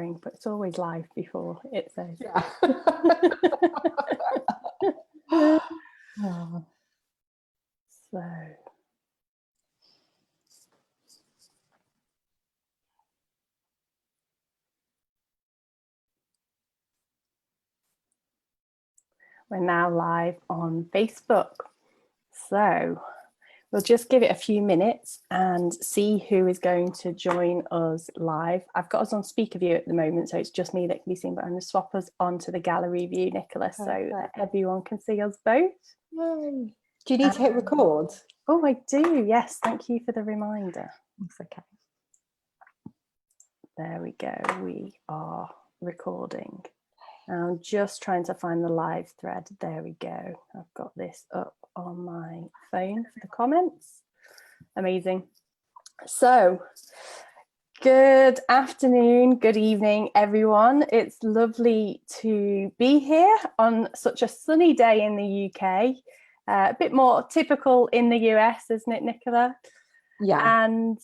going, but it's always live before it says. Yeah. So we're now live on Facebook. So we'll just give it a few minutes and see who is going to join us live. I've got us on speaker view at the moment, so it's just me that can be seen, but I'm going to swap us onto the gallery view, Nicola, so that everyone can see us both. Yay. Do you need to hit record? Oh, I do. Yes. Thank you for the reminder. It's okay. There we go. We are recording. I'm just trying to find the live thread. There we go. I've got this up on my phone for the comments. Amazing. So, good afternoon, good evening, everyone. It's lovely to be here on such a sunny day in the UK. A bit more typical in the US, isn't it, Nicola? Yeah. And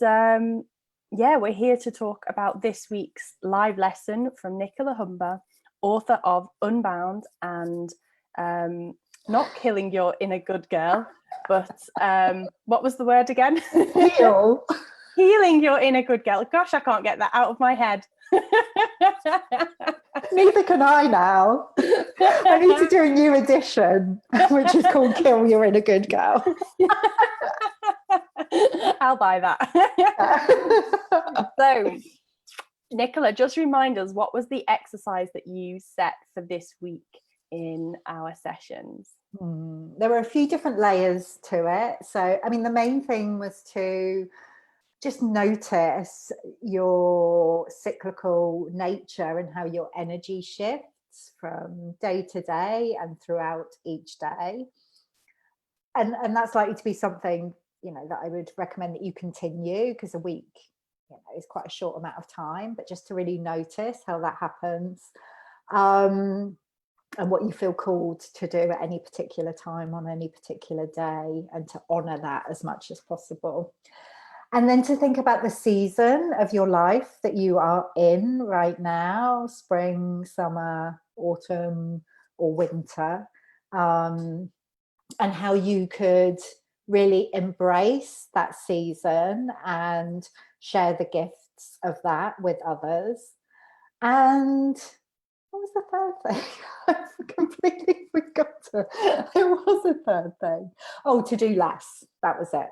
yeah, we're here to talk about this week's live lesson from Nicola Humber, author of Unbound and Not Killing Your Inner Good Girl, but what was the word again? Heal. Healing Your Inner Good Girl. Gosh, I can't get that out of my head. Neither can I now. I need to do a new edition, which is called Kill Your Inner Good Girl. I'll buy that. So, Nicola, just remind us, what was the exercise that you set for this week in our sessions? There were a few different layers to it. So, I mean, the main thing was to just notice your cyclical nature and how your energy shifts from day to day and throughout each day. And that's likely to be something, you know, that I would recommend that you continue, because a week, you know, is quite a short amount of time, but just to really notice how that happens. And what you feel called to do at any particular time on any particular day, and to honor that as much as possible. And then to think about the season of your life that you are in right now, spring, summer, autumn, or winter, and how you could really embrace that season and share the gifts of that with others. And what was the third thing? I've completely forgotten. There was a third thing. Oh, to do less. That was it.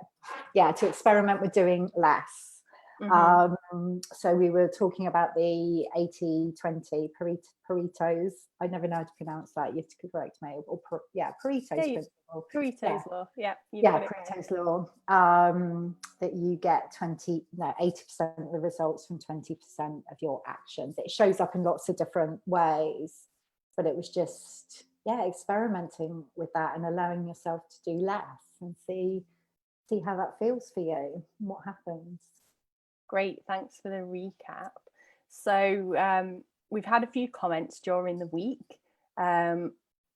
Yeah, to experiment with doing less. So we were talking about the 80-20 Pareto's. I never know how to pronounce that. You have to correct me. Or Pareto's principle. Pareto's law. Yeah. Pareto's law. That you get 80% of the results from 20% of your actions. It shows up in lots of different ways, but it was just experimenting with that and allowing yourself to do less and see how that feels for you and what happens. Great, thanks for the recap. So we've had a few comments during the week.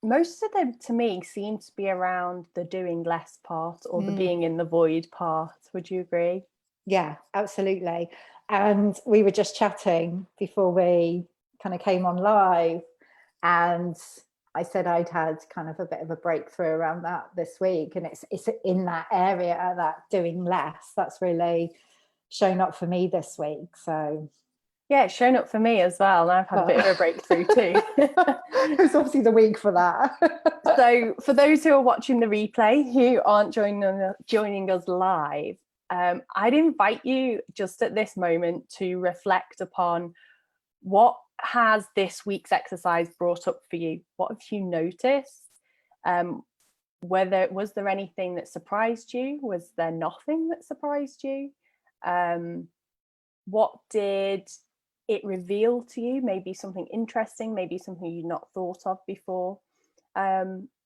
Most of them, to me, seem to be around the doing less part or the being in the void part. Would you agree? Yeah, absolutely. And we were just chatting before we kind of came on live, and I said I'd had kind of a bit of a breakthrough around that this week, and it's in that area, that doing less, that's really shown up for me this week. So yeah, it's shown up for me as well. I've had a bit of a breakthrough too. It was obviously the week for that. So for those who are watching the replay who aren't joining us live, I'd invite you just at this moment to reflect upon what has this week's exercise brought up for you. What have you noticed? Was there anything that surprised you? Was there nothing that surprised you? What did it reveal to you? Maybe something interesting, maybe something you'd not thought of before.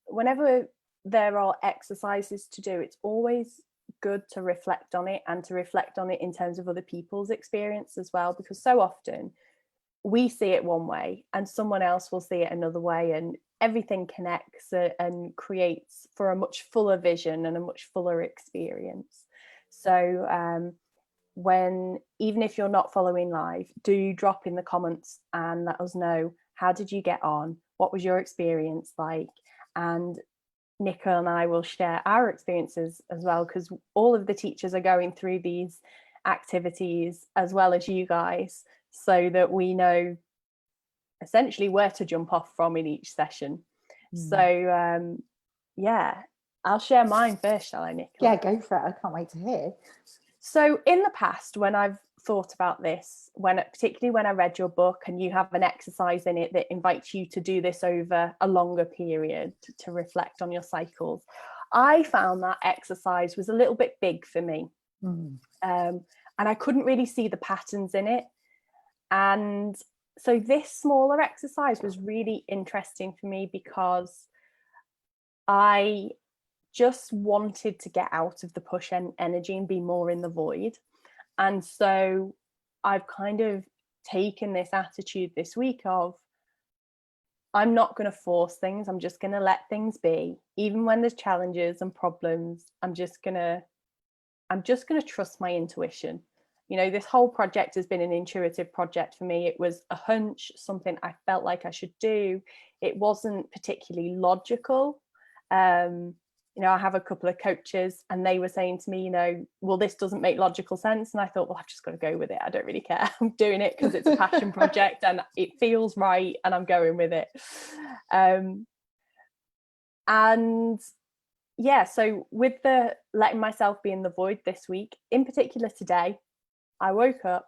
Whenever there are exercises to do, it's always good to reflect on it, and to reflect on it in terms of other people's experience as well, because so often we see it one way and someone else will see it another way, and everything connects and creates for a much fuller vision and a much fuller experience. So even if you're not following live, do drop in the comments and let us know, how did you get on? What was your experience like? And Nicola and I will share our experiences as well, because all of the teachers are going through these activities as well as you guys, so that we know essentially where to jump off from in each session. So yeah, I'll share mine first, shall I, Nicola? Yeah, go for it. I can't wait to hear. So in the past, when I've thought about this, particularly when I read your book and you have an exercise in it that invites you to do this over a longer period to reflect on your cycles, I found that exercise was a little bit big for me. And I couldn't really see the patterns in it. And so this smaller exercise was really interesting for me, because I just wanted to get out of the push energy and be more in the void. And so I've kind of taken this attitude this week of, I'm not going to force things. I'm just going to let things be. Even when there's challenges and problems, I'm just going to trust my intuition. You know, this whole project has been an intuitive project for me. It was a hunch, something I felt like I should do. It wasn't particularly logical. You know, I have a couple of coaches and they were saying to me, you know, well, this doesn't make logical sense. And I thought, well, I've just got to go with it. I don't really care. I'm doing it because it's a passion project and it feels right and I'm going with it. And yeah, so with the letting myself be in the void this week, in particular today, I woke up,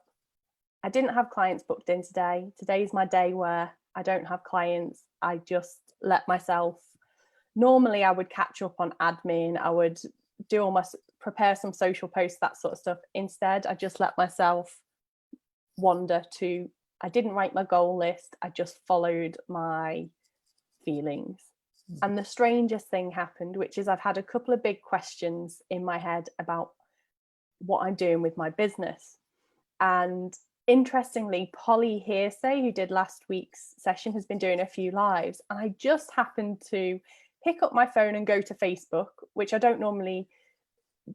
I didn't have clients booked in today. Today's my day where I don't have clients. I just let myself. Normally I would catch up on admin, I would prepare some social posts, that sort of stuff. Instead, I just let myself wander to, I didn't write my goal list, I just followed my feelings. And the strangest thing happened, which is I've had a couple of big questions in my head about what I'm doing with my business. And interestingly, Polly Hearsay, who did last week's session, has been doing a few lives. And I just happened to pick up my phone and go to Facebook, which I don't normally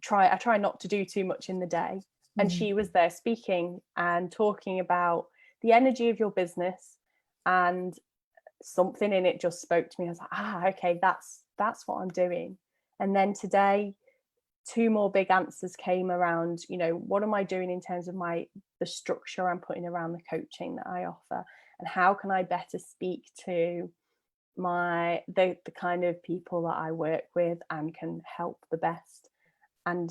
try. I try not to do too much in the day. And she was there speaking and talking about the energy of your business, and something in it just spoke to me. I was like, okay, that's what I'm doing. And then today, two more big answers came around, you know, what am I doing in terms of the structure I'm putting around the coaching that I offer, and how can I better speak to the kind of people that I work with and can help the best. And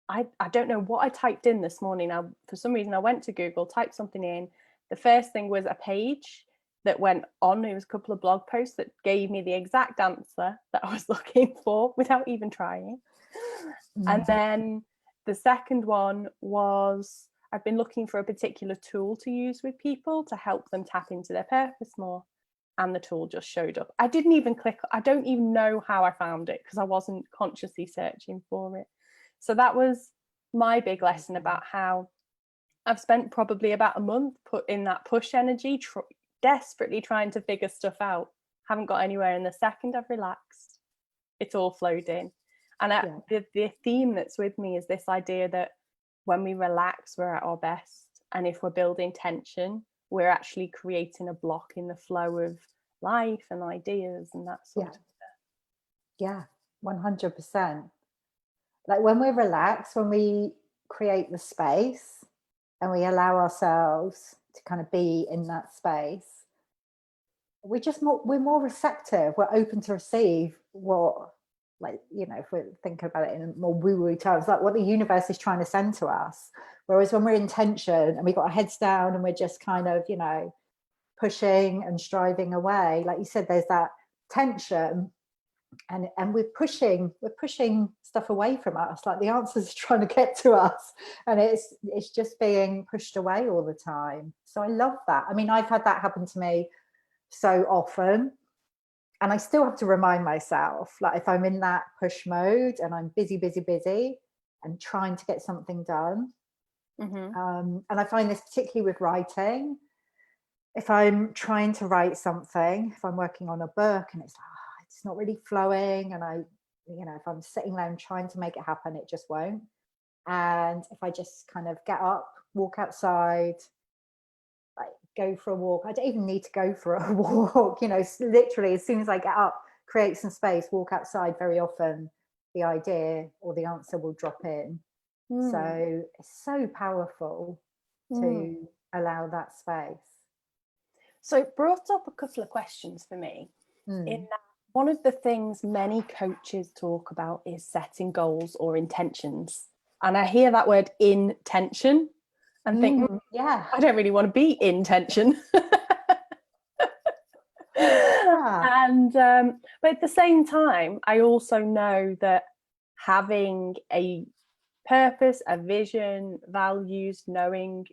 I don't know what I typed in this morning. For some reason I went to Google, typed something in. The first thing was a page that went on. It was a couple of blog posts that gave me the exact answer that I was looking for without even trying. And then the second one was, I've been looking for a particular tool to use with people to help them tap into their purpose more. And the tool just showed up. I didn't even click. I don't even know how I found it because I wasn't consciously searching for it. So that was my big lesson about how I've spent probably about a month put in that push energy, desperately trying to figure stuff out. Haven't got anywhere. And the second I've relaxed, it's all flowed in. And the theme that's with me is this idea that when we relax, we're at our best. And if we're building tension, we're actually creating a block in the flow of life and ideas and that sort of stuff. Yeah, 100%. Like when we're relaxed, when we create the space and we allow ourselves to kind of be in that space, we're more receptive. We're open to receive what, like, you know, if we're thinking about it in more woo-woo terms, like what the universe is trying to send to us. Whereas when we're in tension and we've got our heads down and we're just kind of, you know, pushing and striving away, like you said, there's that tension and we're pushing stuff away from us, like the answers are trying to get to us and it's just being pushed away all the time. So I love that. I mean, I've had that happen to me so often, and I still have to remind myself, like if I'm in that push mode and I'm busy and trying to get something done. And I find this particularly with writing. If I'm trying to write something, if I'm working on a book and it's like, it's not really flowing, and if I'm sitting there and trying to make it happen, it just won't. And if I just kind of get up, walk outside, like go for a walk. I don't even need to go for a walk, you know, literally as soon as I get up, create some space, walk outside, very often the idea or the answer will drop in. So it's so powerful to allow that space. So it brought up a couple of questions for me. In that, one of the things many coaches talk about is setting goals or intentions. And I hear that word intention and think, yeah, I don't really want to be in tension. And but at the same time, I also know that having a purpose, a vision, values, knowing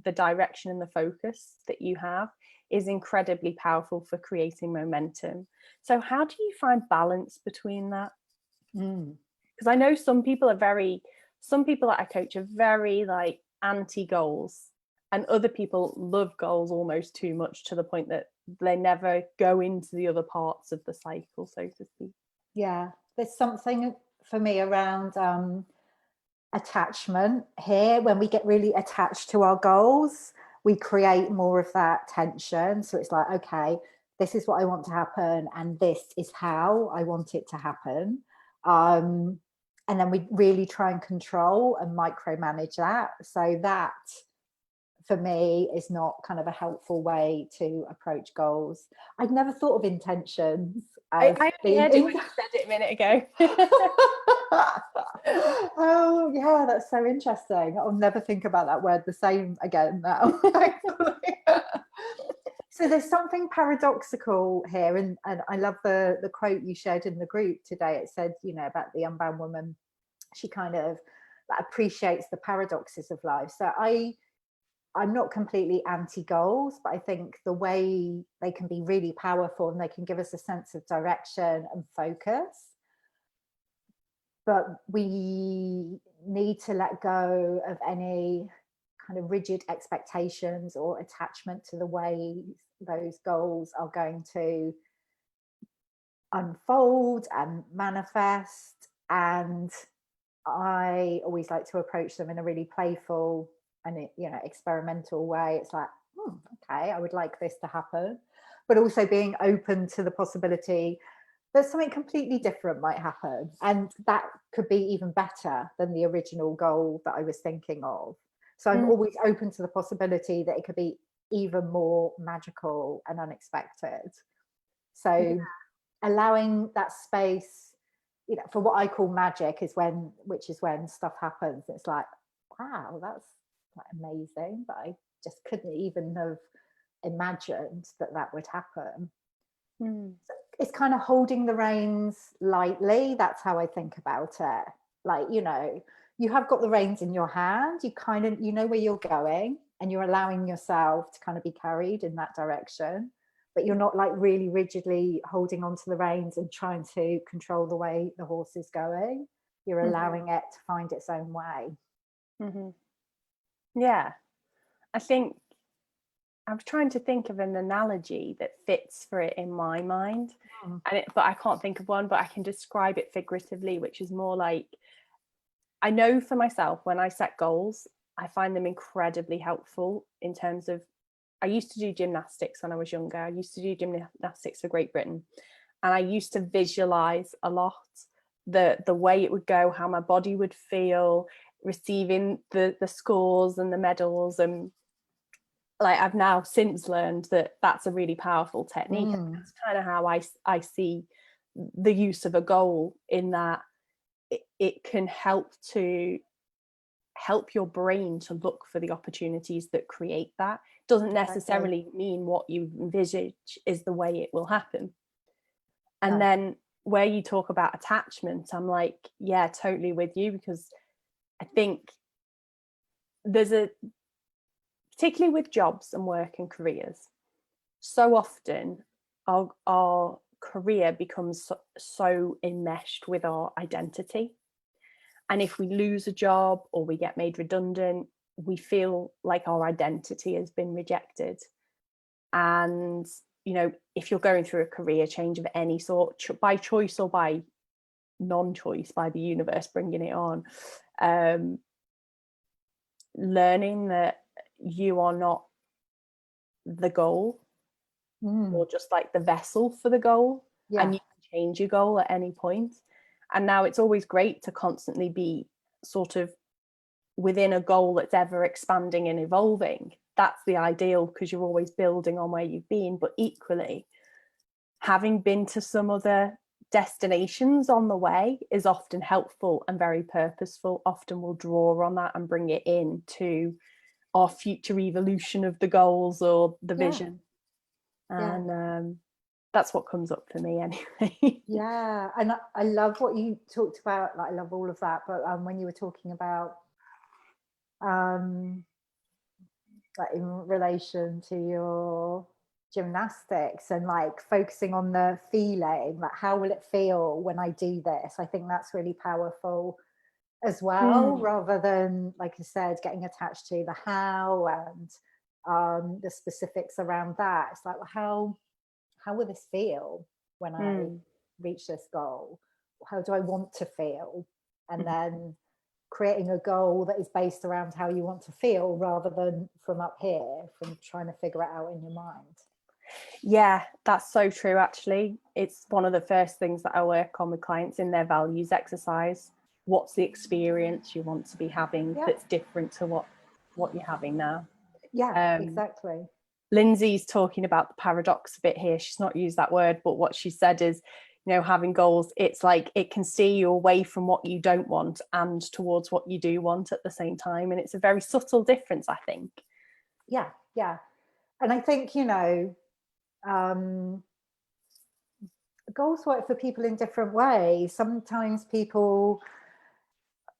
the direction and the focus that you have is incredibly powerful for creating momentum. So how do you find balance between that? Because I know some people that I coach are very like anti-goals, and other people love goals almost too much to the point that they never go into the other parts of the cycle, so to speak. Yeah, there's something for me around attachment here. When we get really attached to our goals, we create more of that tension. So it's like, okay, this is what I want to happen, and this is how I want it to happen. And then we really try and control and micromanage that. So that, for me, is not kind of a helpful way to approach goals. I'd never thought of intentions. I heard it when you said it a minute ago. Oh yeah, that's so interesting. I'll never think about that word the same again now. So there's something paradoxical here, and I love the quote you shared in the group today. It said, you know, about the unbound woman, she kind of appreciates the paradoxes of life. So I'm not completely anti-goals, but I think the way they can be really powerful and they can give us a sense of direction and focus. But we need to let go of any kind of rigid expectations or attachment to the way those goals are going to unfold and manifest. And I always like to approach them in a really playful and, you know, experimental way. It's like, okay, I would like this to happen, but also being open to the possibility that something completely different might happen, and that could be even better than the original goal that I was thinking of. So I'm always open to the possibility that it could be even more magical and unexpected. So allowing that space, you know, for what I call magic which is when stuff happens. It's like, wow, that's like amazing, but I just couldn't even have imagined that would happen. So it's kind of holding the reins lightly. That's how I think about it. Like, you know, you have got the reins in your hand, you know where you're going, and you're allowing yourself to kind of be carried in that direction, but you're not like really rigidly holding onto the reins and trying to control the way the horse is going. You're allowing it to find its own way. Yeah, I think I'm trying to think of an analogy that fits for it in my mind, but I can't think of one, but I can describe it figuratively, which is more like, I know for myself, when I set goals, I find them incredibly helpful in terms of, I used to do gymnastics when I was younger. I used to do gymnastics for Great Britain, and I used to visualize a lot the way it would go, how my body would feel, receiving the scores and the medals. And like, I've now since learned that that's a really powerful technique. That's kind of how I see the use of a goal, in that it can help your brain to look for the opportunities that create that. Doesn't necessarily mean what you envisage is the way it will happen. And then where you talk about attachment, I'm like, yeah, totally with you, because I think particularly with jobs and work and careers, so often our career becomes so enmeshed with our identity. And if we lose a job or we get made redundant, we feel like our identity has been rejected. And, you know, if you're going through a career change of any sort, by choice or by non-choice, by the universe bringing it on, learning that you are not the goal, or just like the vessel for the goal, and you can change your goal at any point. And now it's always great to constantly be sort of within a goal that's ever expanding and evolving. That's the ideal, because you're always building on where you've been. But equally, having been to some other destinations on the way is often helpful and very purposeful. Often we'll draw on that and bring it into our future evolution of the goals or the vision. And that's what comes up for me anyway. Yeah, and I love what you talked about. Like, I love all of that, but when you were talking about like in relation to your gymnastics and like focusing on the feeling, like how will it feel when I do this, I think that's really powerful as well, rather than, like I said, getting attached to the how and the specifics around that. It's like, well, how will this feel when I reach this goal? How do I want to feel? And then creating a goal that is based around how you want to feel, rather than from up here, from trying to figure it out in your mind. Yeah, that's so true. Actually, it's one of the first things that I work on with clients in their values exercise. What's the experience you want to be having that's different to what you're having now? Exactly. Lindsay's talking about the paradox a bit here. She's not used that word, but what she said is, you know, having goals, it's like it can steer you away from what you don't want and towards what you do want at the same time. And it's a very subtle difference, I think. Yeah. And I think, you know, goals work for people in different ways. Sometimes people,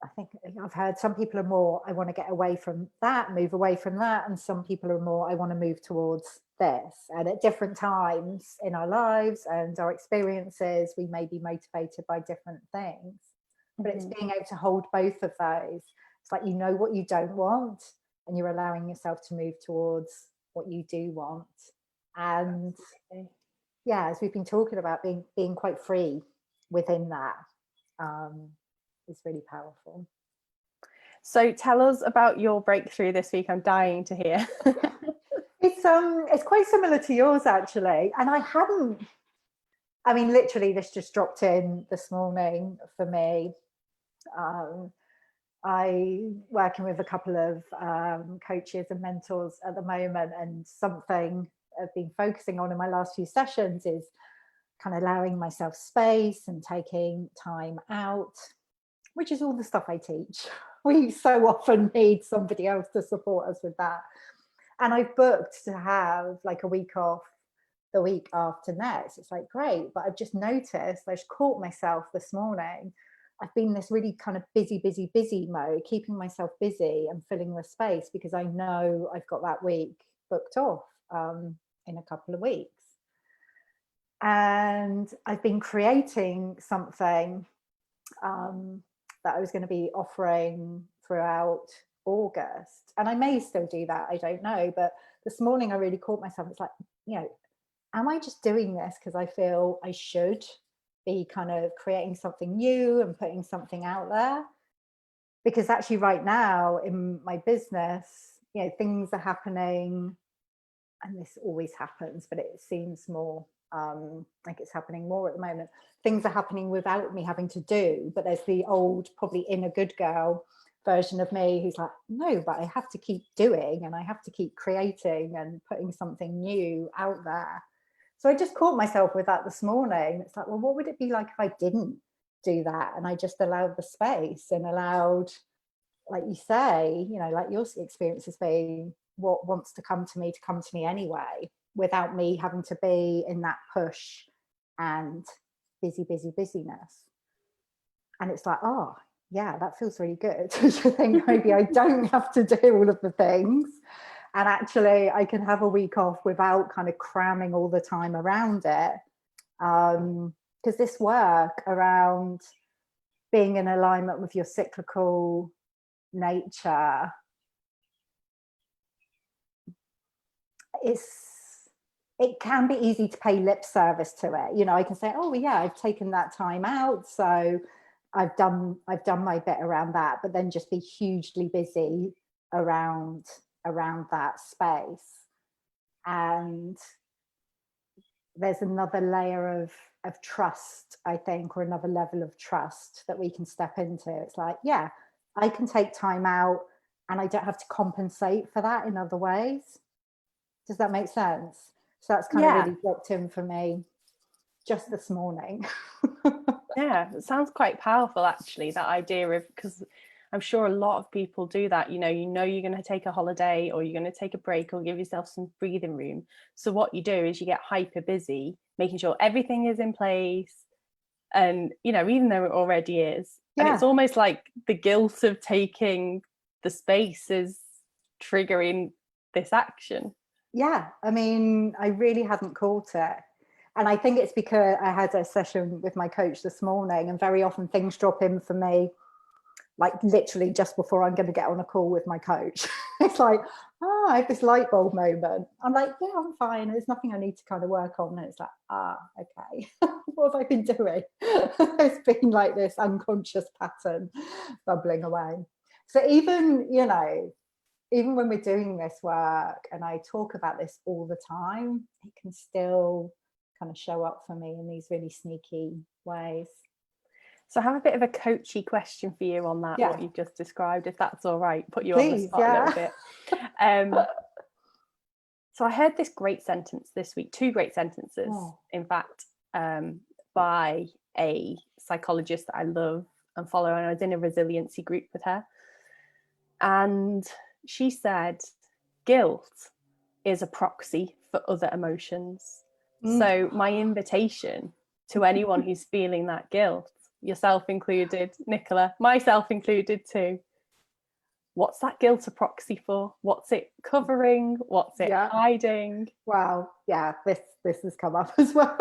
I think I've heard some people are more, I want to get away from that, move away from that. And some people are more, I want to move towards this. And at different times in our lives and our experiences, we may be motivated by different things. But it's being able to hold both of those. It's like, you know what you don't want, and you're allowing yourself to move towards what you do want. And yeah, as we've been talking about, being quite free within that is really powerful. So tell us about your breakthrough this week. I'm dying to hear. It's quite similar to yours, actually. And I mean, literally this just dropped in this morning for me. I working with a couple of coaches and mentors at the moment, and something I've been focusing on in my last few sessions is kind of allowing myself space and taking time out, which is all the stuff I teach. We so often need somebody else to support us with that. And I've booked to have like a week off the week after next. It's like, great, but I've just noticed, I just caught myself this morning, I've been in this really kind of busy mode, keeping myself busy and filling the space, because I know I've got that week booked off in a couple of weeks. And I've been creating something that I was going to be offering throughout August. And I may still do that, I don't know. But this morning I really caught myself. It's like, you know, am I just doing this because I feel I should be kind of creating something new and putting something out there? Because actually right now in my business, you know, things are happening, and this always happens, but it seems more like it's happening more at the moment. Things are happening without me having to do, but there's the old, probably inner good girl version of me who's like, no, but I have to keep doing, and I have to keep creating and putting something new out there. So I just caught myself with that this morning. It's like, well, what would it be like if I didn't do that? And I just allowed the space and allowed, like you say, you know, like your experience has been, what wants to come to me anyway, without me having to be in that push and busyness. And it's like, oh yeah, that feels really good. To think maybe I don't have to do all of the things, and actually I can have a week off without kind of cramming all the time around it. Because this work around being in alignment with your cyclical nature, it can be easy to pay lip service to it. You know, I can say, oh yeah, I've taken that time out, so I've done my bit around that, but then just be hugely busy around that space. And there's another layer of trust, I think, or another level of trust that we can step into. It's like, yeah, I can take time out and I don't have to compensate for that in other ways. Does that make sense? So that's kind of really dropped in for me just this morning. Yeah, it sounds quite powerful, actually, that idea of, because I'm sure a lot of people do that. You know you're going to take a holiday, or you're going to take a break, or give yourself some breathing room. So what you do is you get hyper busy making sure everything is in place, and even though it already is. And it's almost like the guilt of taking the space is triggering this action. Yeah, I mean, I really hadn't caught it. And I think it's because I had a session with my coach this morning, and very often things drop in for me, like literally just before I'm going to get on a call with my coach. It's like, I have this light bulb moment. I'm like, yeah, I'm fine. There's nothing I need to kind of work on. And it's like, okay, what have I been doing? It's been like this unconscious pattern bubbling away. So even when we're doing this work, and I talk about this all the time, it can still kind of show up for me in these really sneaky ways. So I have a bit of a coachy question for you on that, what you've just described, if that's all right. Put you on the spot a little bit. So I heard this great sentence this week, two great sentences, in fact, by a psychologist that I love and follow. And I was in a resiliency group with her. And she said, guilt is a proxy for other emotions. So my invitation to anyone who's feeling that guilt, yourself included, Nicola, myself included too, what's that guilt a proxy for? What's it covering? What's it hiding? Wow, yeah, this has come up as well.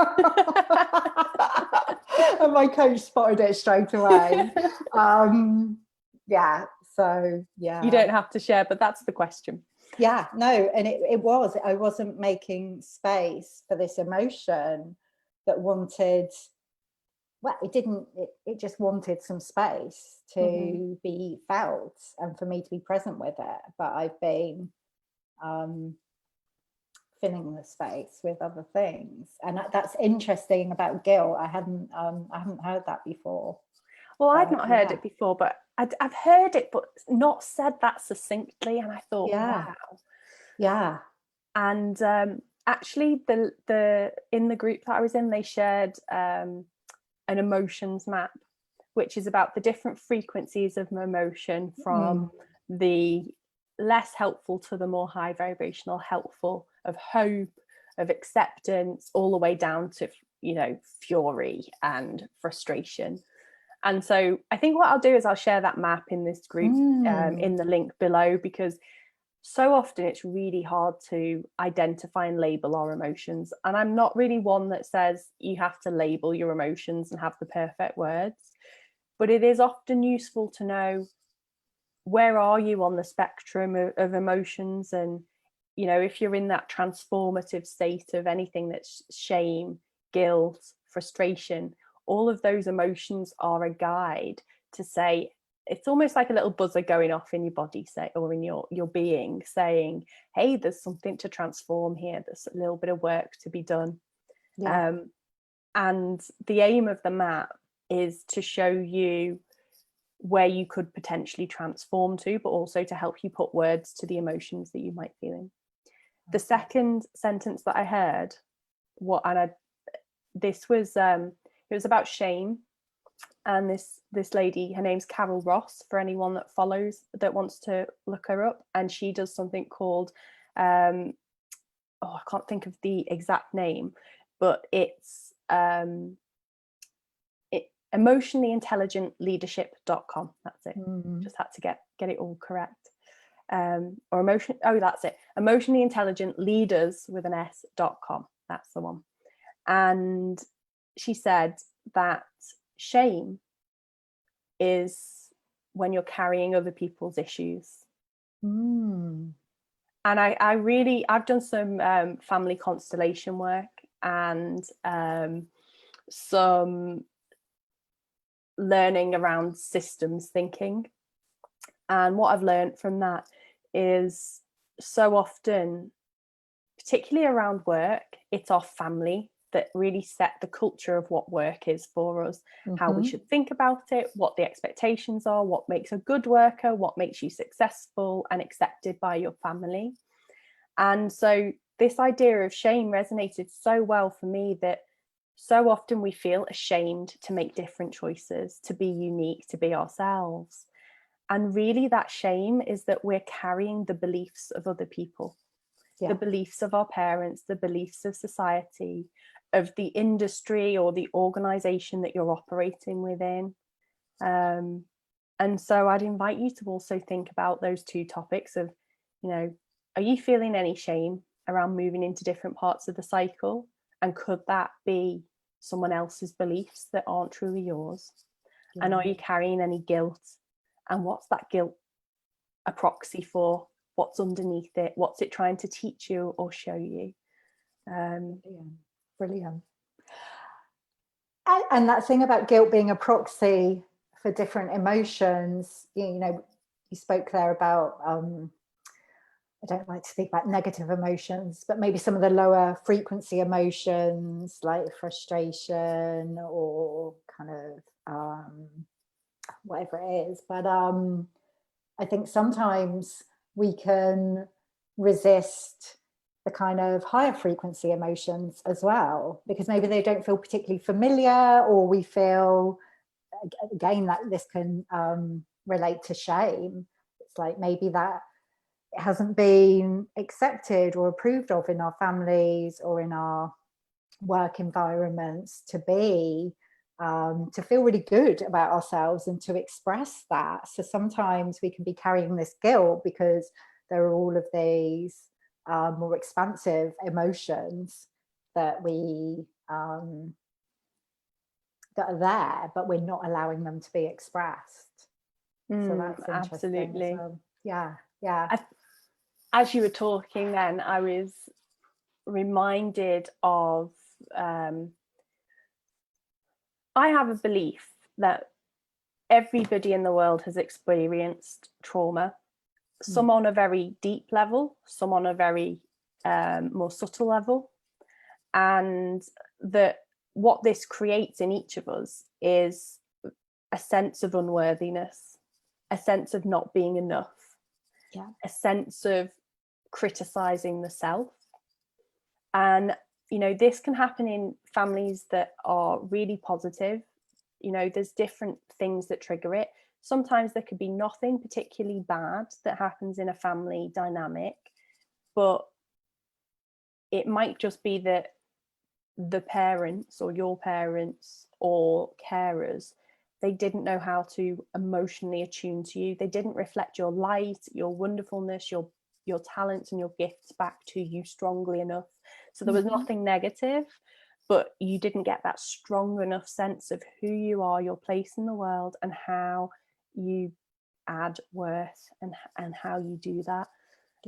And my coach spotted it straight away. So you don't have to share, but that's the question. Yeah, no, and I wasn't making space for this emotion that wanted, well, it just wanted some space to be felt and for me to be present with it. But I've been filling the space with other things, and that's interesting about guilt. I hadn't heard that before. Well, I'd not heard it before, but I've heard it, but not said that succinctly. And I thought, wow. Yeah. And actually, the in the group that I was in, they shared an emotions map, which is about the different frequencies of emotion, from the less helpful to the more high vibrational helpful, of hope, of acceptance, all the way down to fury and frustration. And so I think what I'll do is I'll share that map in this group in the link below, because so often it's really hard to identify and label our emotions. And I'm not really one that says you have to label your emotions and have the perfect words, but it is often useful to know, where are you on the spectrum of emotions? And, if you're in that transformative state of anything that's shame, guilt, frustration, all of those emotions are a guide to say, it's almost like a little buzzer going off in your body, or in your being, saying, hey, there's something to transform here. There's a little bit of work to be done. And the aim of the map is to show you where you could potentially transform to, but also to help you put words to the emotions that you might be feeling. The second sentence that I heard, this was it was about shame. And this lady, her name's Carol Ross, for anyone that wants to look her up, and she does something called I can't think of the exact name, but it's emotionally intelligent leadership.com. That's it. Just had to get it all correct. That's it, emotionally intelligent leaders with an s.com. That's the one. And she said that shame is when you're carrying other people's issues. And I've done some family constellation work, and some learning around systems thinking. And what I've learned from that is so often, particularly around work, it's our family that really set the culture of what work is for us, how we should think about it, what the expectations are, what makes a good worker, what makes you successful and accepted by your family. And so this idea of shame resonated so well for me, that so often we feel ashamed to make different choices, to be unique, to be ourselves. And really that shame is that we're carrying the beliefs of other people, the beliefs of our parents, the beliefs of society, of the industry or the organization that you're operating within. And so I'd invite you to also think about those two topics of, are you feeling any shame around moving into different parts of the cycle? And could that be someone else's beliefs that aren't truly yours? And are you carrying any guilt? And what's that guilt a proxy for? What's underneath it? What's it trying to teach you or show you? Brilliant. And that thing about guilt being a proxy for different emotions, you spoke there about, I don't like to speak about negative emotions, but maybe some of the lower frequency emotions like frustration or kind of whatever it is. But I think sometimes we can resist the kind of higher frequency emotions as well, because maybe they don't feel particularly familiar, or we feel, again, that this can relate to shame. It's like maybe that it hasn't been accepted or approved of in our families or in our work environments to be, to feel really good about ourselves and to express that. So sometimes we can be carrying this guilt because there are all of these more expansive emotions that we that are there, but we're not allowing them to be expressed. So that's interesting. Absolutely. So, yeah. As you were talking then, I was reminded of, I have a belief that everybody in the world has experienced trauma, some on a very deep level, some on a very more subtle level. And that what this creates in each of us is a sense of unworthiness, a sense of not being enough, a sense of criticizing the self. And this can happen in families that are really positive. There's different things that trigger it. Sometimes there could be nothing particularly bad that happens in a family dynamic, but it might just be that the parents or your parents or carers, they didn't know how to emotionally attune to you. They didn't reflect your light, your wonderfulness, your talents and your gifts back to you strongly enough. So there was nothing negative, but you didn't get that strong enough sense of who you are, your place in the world, and how you add worth and how you do that.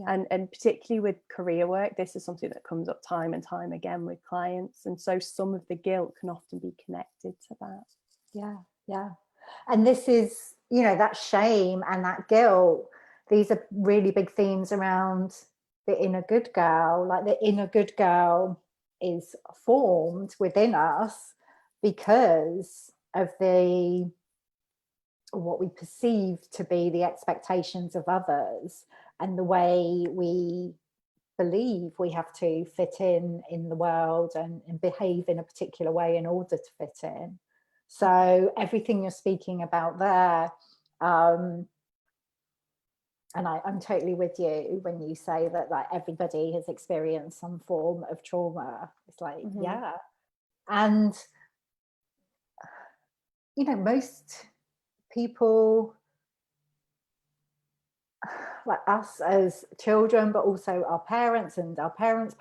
And particularly with career work, this is something that comes up time and time again with clients. And so some of the guilt can often be connected to that. Yeah. And this is, that shame and that guilt, these are really big themes around the inner good girl. Like the inner good girl is formed within us because of what we perceive to be the expectations of others and the way we believe we have to fit in the world and behave in a particular way in order to fit in. So everything you're speaking about there, and I'm totally with you when you say that like everybody has experienced some form of trauma. It's like, and most people, like us as children, but also our parents and our parents,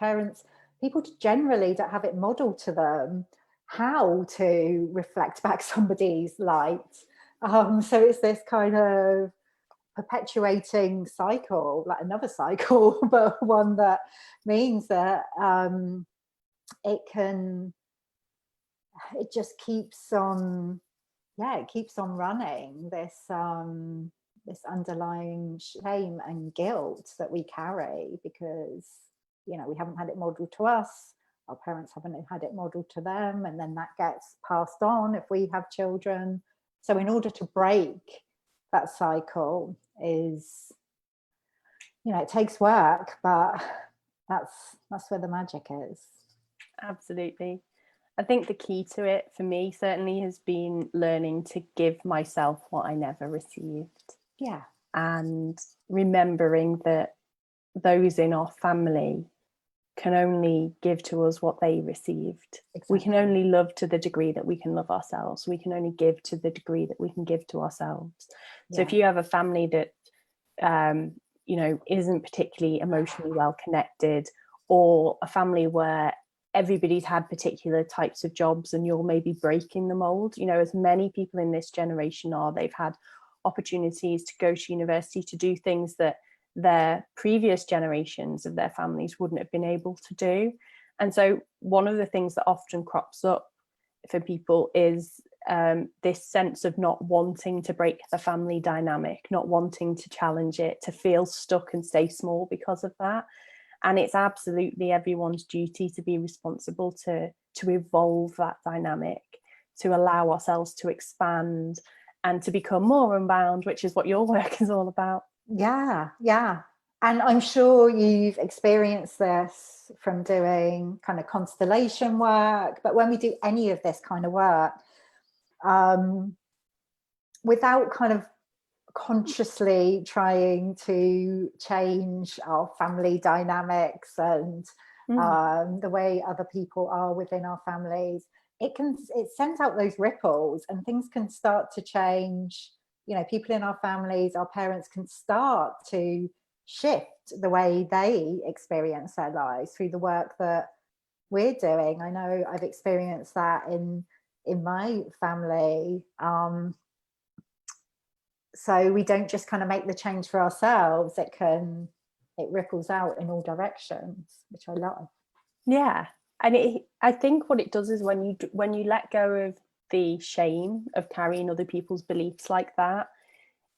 people generally don't have it modeled to them how to reflect back somebody's light. So it's this kind of perpetuating cycle, like another cycle, but one that means that it just keeps on, it keeps on running, this this underlying shame and guilt that we carry because, you know, we haven't had it modeled to us, our parents haven't had it modeled to them, and then that gets passed on if we have children. So in order to break that cycle is, you know, it takes work, but that's where the magic is. Absolutely. I think the key to it for me certainly has been learning to give myself what I never received. Yeah. And remembering that those in our family can only give to us what they received. Exactly. We can only love to the degree that we can love ourselves. We can only give to the degree that we can give to ourselves. So if you have a family that you know, isn't particularly emotionally well connected, or a family where everybody's had particular types of jobs and you're maybe breaking the mold, you know, as many people in this generation are, they've had opportunities to go to university, to do things that their previous generations of their families wouldn't have been able to do. And so one of the things that often crops up for people is this sense of not wanting to break the family dynamic, not wanting to challenge it, to feel stuck and stay small because of that. And it's absolutely everyone's duty to be responsible to evolve that dynamic, to allow ourselves to expand and to become more unbound, which is what your work is all about. Yeah, yeah. And I'm sure you've experienced this from doing kind of constellation work, but when we do any of this kind of work, without kind of consciously trying to change our family dynamics and the way other people are within our families, it sends out those ripples and things can start to change. You know, people in our families, our parents can start to shift the way they experience their lives through the work that we're doing. I know I've experienced that in my family. So we don't just kind of make the change for ourselves, it ripples out in all directions, which I love. Yeah. And I think what it does is when you let go of the shame of carrying other people's beliefs like that,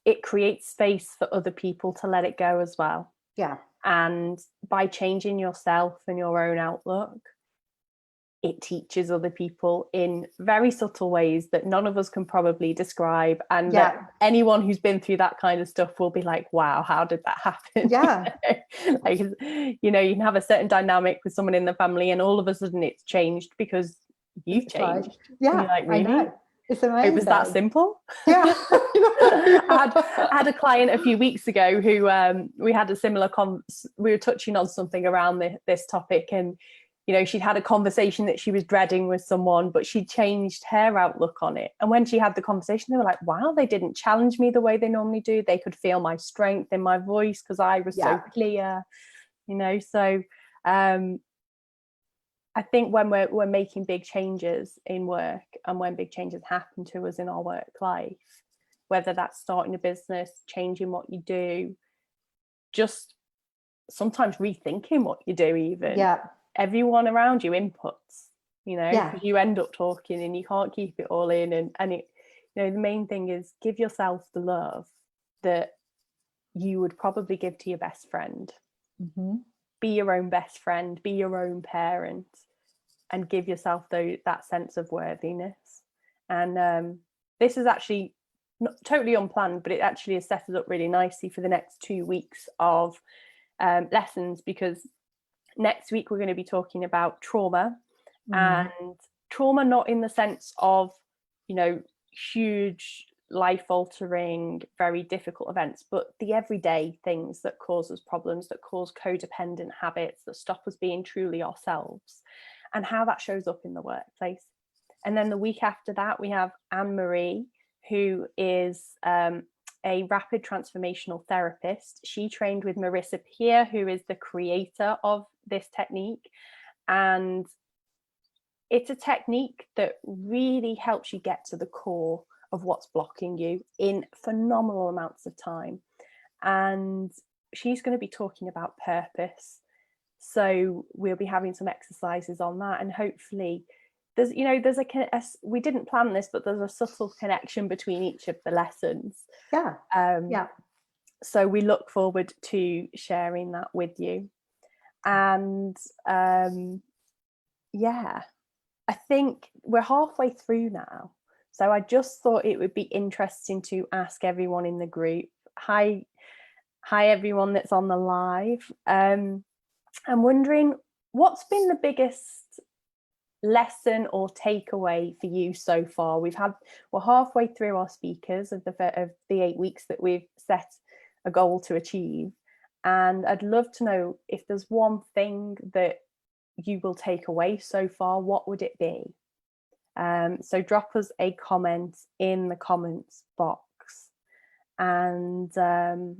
it creates space for other people to let it go as well. Yeah. And by changing yourself and your own outlook, it teaches other people in very subtle ways that none of us can probably describe, and that anyone who's been through that kind of stuff will be like, wow, how did that happen? Yeah. Like, you know, you can have a certain dynamic with someone in the family and all of a sudden it's changed because you've changed. Like, yeah, and you're like, really? I know. It's amazing. It was that simple. Yeah. I had a client a few weeks ago who we had a similar we were touching on something around this topic, and you know, she'd had a conversation that she was dreading with someone, but she changed her outlook on it. And when she had the conversation, they were like, wow, they didn't challenge me the way they normally do. They could feel my strength in my voice because I was so clear, you know. So I think when we're making big changes in work, and when big changes happen to us in our work life, whether that's starting a business, changing what you do, just sometimes rethinking what you do even. Yeah. Everyone around you inputs, you know, because you end up talking and you can't keep it all in. And it, you know, the main thing is give yourself the love that you would probably give to your best friend. Mm-hmm. Be your own best friend, be your own parent, and give yourself that sense of worthiness. And this is actually not totally unplanned, but it actually has set us up really nicely for the next 2 weeks of lessons, because next week we're going to be talking about trauma, and trauma not in the sense of, you know, huge life altering, very difficult events, but the everyday things that cause us problems, that cause codependent habits, that stop us being truly ourselves, and how that shows up in the workplace. And then the week after that we have Anne-Marie, who is a rapid transformational therapist. She trained with Marissa Peer, who is the creator of this technique. And it's a technique that really helps you get to the core of what's blocking you in phenomenal amounts of time. And she's going to be talking about purpose. So we'll be having some exercises on that, and hopefully there's we didn't plan this, but there's a subtle connection between each of the lessons. Yeah. So we look forward to sharing that with you. And yeah, I think we're halfway through now. So I just thought it would be interesting to ask everyone in the group. Hi everyone that's on the live. I'm wondering, what's been the biggest lesson or takeaway for you so far? We're halfway through our speakers of the 8 weeks that we've set a goal to achieve, and I'd love to know if there's one thing that you will take away so far. What would it be? So drop us a comment in the comments box. And for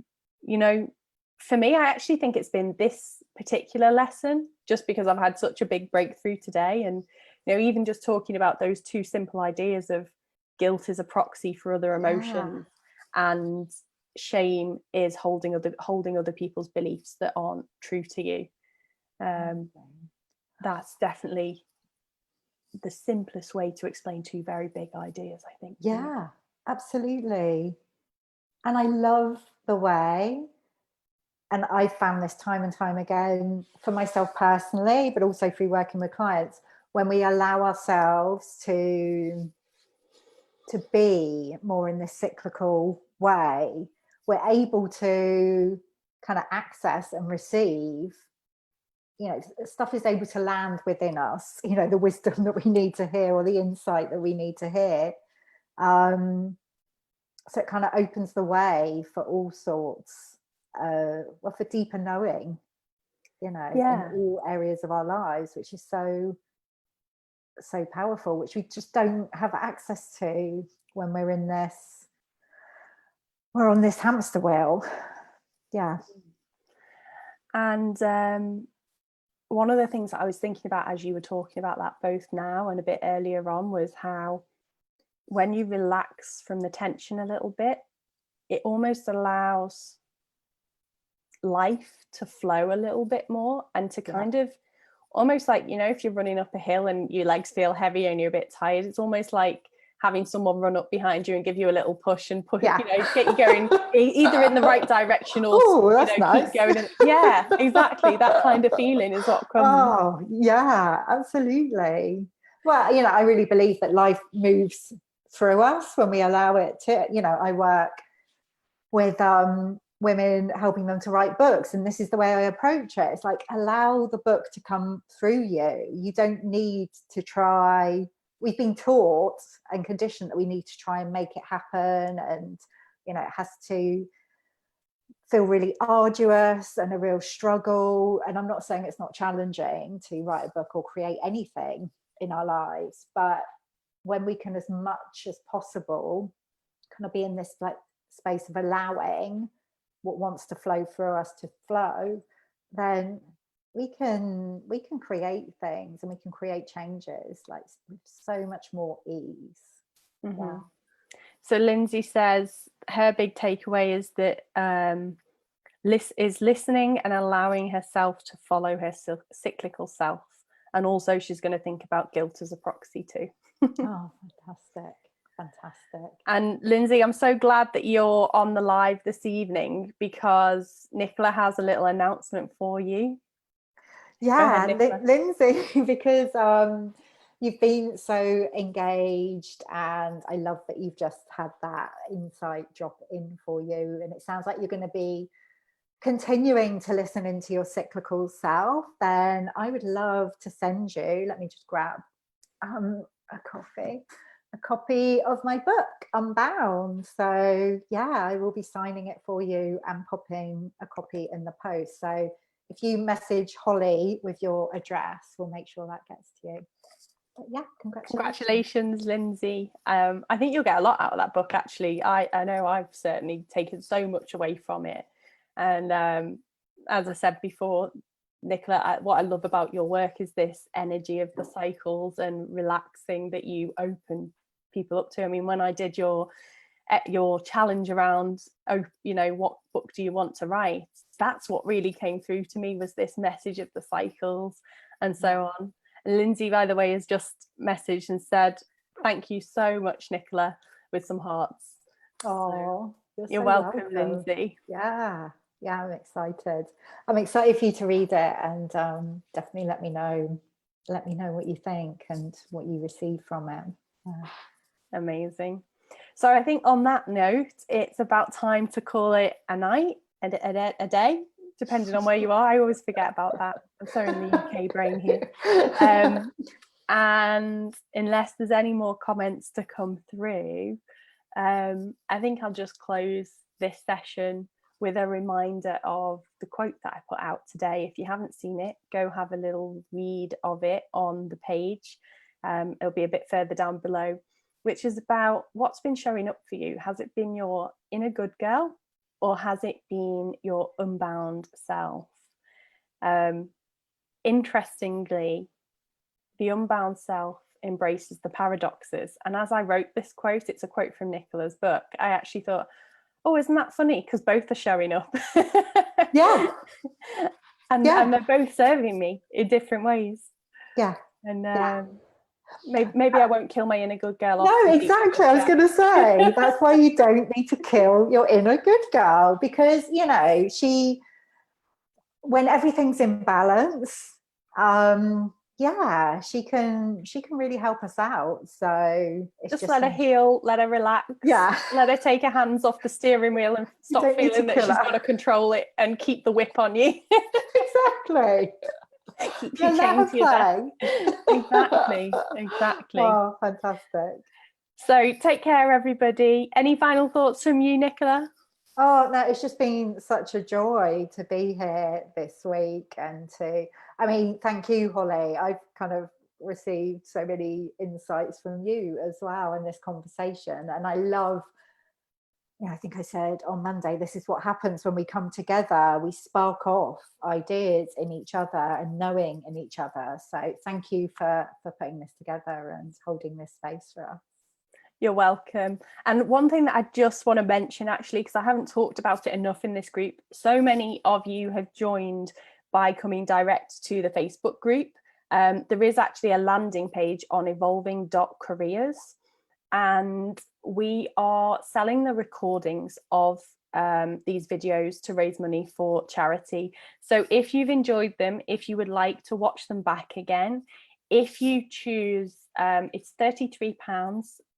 me, I actually think it's been this particular lesson, just because I've had such a big breakthrough today. And even just talking about those two simple ideas of guilt is a proxy for other emotions, and shame is holding other people's beliefs that aren't true to you. That's definitely the simplest way to explain two very big ideas, I think. Yeah, absolutely. And I love the way, and I found this time and time again for myself personally, but also through working with clients, when we allow ourselves to be more in this cyclical way, we're able to kind of access and receive, stuff is able to land within us, the wisdom that we need to hear, or the insight that we need to hear. So it kind of opens the way for all sorts, for deeper knowing, in all areas of our lives, which is so powerful, which we just don't have access to when we're on this hamster wheel. Yeah. And one of the things that I was thinking about as you were talking about that, both now and a bit earlier on, was how when you relax from the tension a little bit, it almost allows life to flow a little bit more, and to kind of almost like, if you're running up a hill and your legs feel heavy and you're a bit tired, it's almost like having someone run up behind you and give you a little push and get you going either in the right direction or nice. keep going. Yeah, exactly. That kind of feeling is what comes. Oh, yeah, absolutely. Well, I really believe that life moves through us when we allow it to. I work with women, helping them to write books, and this is the way I approach it. It's like, allow the book to come through you. You don't need to try. We've been taught and conditioned that we need to try and make it happen, and it has to feel really arduous and a real struggle. And I'm not saying it's not challenging to write a book or create anything in our lives, but when we can, as much as possible, kind of be in this space of allowing what wants to flow through us to flow, then we can create things, and we can create changes with so much more ease. Mm-hmm. Yeah. So Lindsay says her big takeaway is that is listening and allowing herself to follow her cyclical self, and also she's going to think about guilt as a proxy too. Oh, fantastic. And Lindsay, I'm so glad that you're on the live this evening, because Nicola has a little announcement for you. Yeah, Lindsay, because you've been so engaged, and I love that you've just had that insight drop in for you, and it sounds like you're going to be continuing to listen into your cyclical self. Then I would love to send you, let me just grab a copy of my book, Unbound. So yeah, I will be signing it for you and popping a copy in the post. So if you message Holly with your address, we'll make sure that gets to you. But yeah, congratulations, Lindsay. I think you'll get a lot out of that book, actually. I know I've certainly taken so much away from it. And as I said before, Nicola, what I love about your work is this energy of the cycles and relaxing that you open people up to. I mean, when I did your challenge around, what book do you want to write, that's what really came through to me, was this message of the cycles and so on. Lindsay, by the way, has just messaged and said, thank you so much, Nicola, with some hearts. Oh, You're so welcome, Lindsay. Yeah, I'm excited. I'm excited for you to read it, and definitely let me know what you think and what you receive from it. Yeah. Amazing. So I think on that note, it's about time to call it a night, a day, depending on where you are. I always forget about that. I'm so in the UK brain here. And unless there's any more comments to come through, I think I'll just close this session with a reminder of the quote that I put out today. If you haven't seen it, go have a little read of it on the page. It'll be a bit further down below, which is about what's been showing up for you. Has it been your inner good girl, or has it been your unbound self? Interestingly, the unbound self embraces the paradoxes. And as I wrote this quote, it's a quote from Nicola's book, I actually thought, oh, isn't that funny? Because both are showing up. Yeah. And they're both serving me in different ways. Yeah. And maybe I won't kill my inner good girl off. No, exactly. I was going to say, that's why you don't need to kill your inner good girl, because, you know, when everything's in balance, she can really help us out. So it's just let her heal, let her relax, let her take her hands off the steering wheel and stop feeling that she's got to control it and keep the whip on you. Exactly. Keep you chained to your desk. Exactly. Oh, fantastic. So take care, everybody. Any final thoughts from you, Nicola? Oh, no, it's just been such a joy to be here this week, and thank you, Holly. I've kind of received so many insights from you as well in this conversation. And I love, I think I said on Monday, this is what happens when we come together. We spark off ideas in each other and knowing in each other. So thank you for putting this together and holding this space for us. You're welcome. And one thing that I just want to mention, actually, because I haven't talked about it enough in this group, so many of you have joined by coming direct to the Facebook group. There is actually a landing page on evolving.careers, and we are selling the recordings of these videos to raise money for charity. So if you've enjoyed them, if you would like to watch them back again, if you choose, it's £33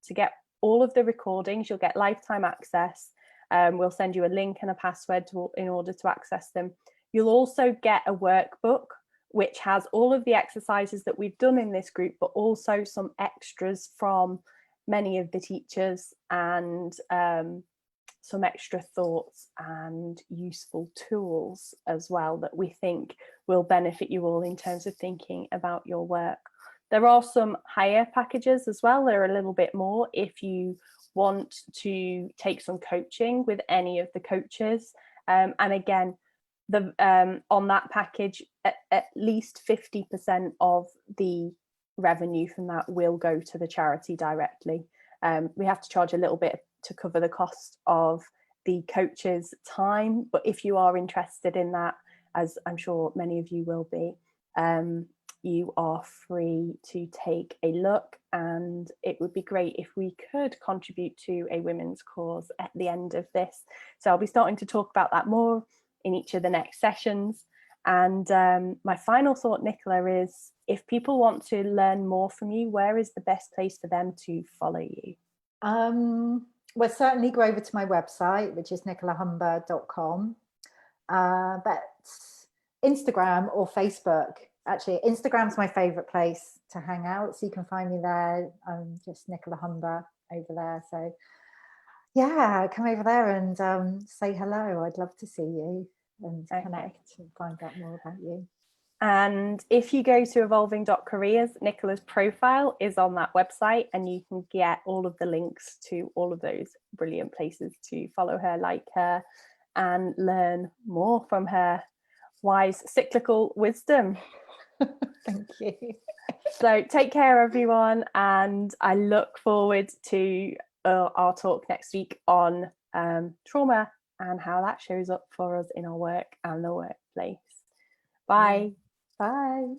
to get all of the recordings. You'll get lifetime access. We'll send you a link and a password in order to access them. You'll also get a workbook which has all of the exercises that we've done in this group, but also some extras from many of the teachers, and some extra thoughts and useful tools as well that we think will benefit you all in terms of thinking about your work. There are some higher packages as well. They're a little bit more if you want to take some coaching with any of the coaches. And again, on that package, at least 50% of the revenue from that will go to the charity directly. We have to charge a little bit to cover the cost of the coach's time, but if you are interested in that, as I'm sure many of you will be, you are free to take a look, and it would be great if we could contribute to a women's cause at the end of this. So I'll be starting to talk about that more in each of the next sessions. And my final thought, Nicola, is if people want to learn more from you, where is the best place for them to follow you? Well, certainly go over to my website, which is nicolahumber.com. But Instagram or Facebook, actually, Instagram's my favorite place to hang out. So you can find me there. I'm just Nicola Humber over there. So yeah, come over there and say hello. I'd love to see you and connect and find out more about you. And if you go to evolving.careers, Nicola's profile is on that website, and you can get all of the links to all of those brilliant places to follow her, like her, and learn more from her wise cyclical wisdom. Thank you. So take care, everyone, and I look forward to our talk next week on trauma and how that shows up for us in our work and the workplace. Bye. Bye.